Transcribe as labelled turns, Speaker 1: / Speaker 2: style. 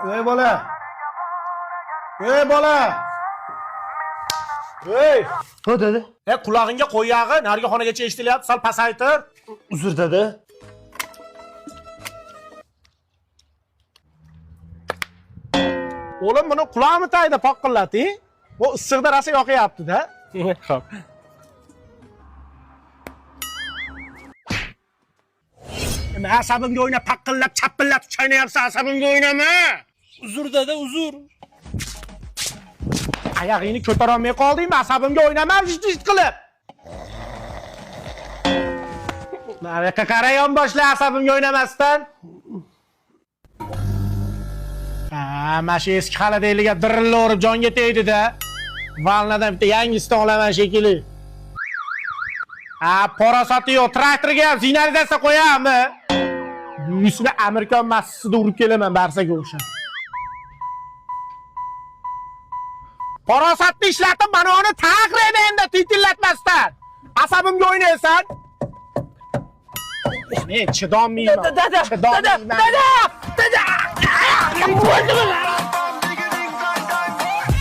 Speaker 1: Ey bola. Ey bola. Ey.
Speaker 2: Ha dada.
Speaker 1: Qulog'ingga qo'y yog'i, narigi xonagacha eshitilyapti, sal pasaytir.
Speaker 2: Uzr dada.
Speaker 1: O'g'lim buni qulog'imi tagida poqqillati? Bu issiqda rosa yoqyapti-da.
Speaker 2: Xo'p.
Speaker 1: Nima asabimga o'ynab, paqqillab, chappillab chaynayapsan, asabimga o'ynama.
Speaker 2: Uzr dada, uzr.
Speaker 1: Oyog'ingni ko'tara olmay qoldingmi? Asabimga o'ynama, jit qilib. Nariyoqqa qara yonboshla asabimga o'ynamasdan. Mana shu eski xaladayliga dirilla urib jonga tegdi-da. Vannadan bitta yangisini olaman shekilli. Parasoti yo'q, traktorga ham signalizatsiya qo'yammi? Yuzini Amerikan massasida urib kelaman barsaga o'xshab. Parasotni ishlatib, mana uni taqrayda endi titillatmasdan. Asabimga o'ynaysan. Men chidolmayman.
Speaker 2: Dada.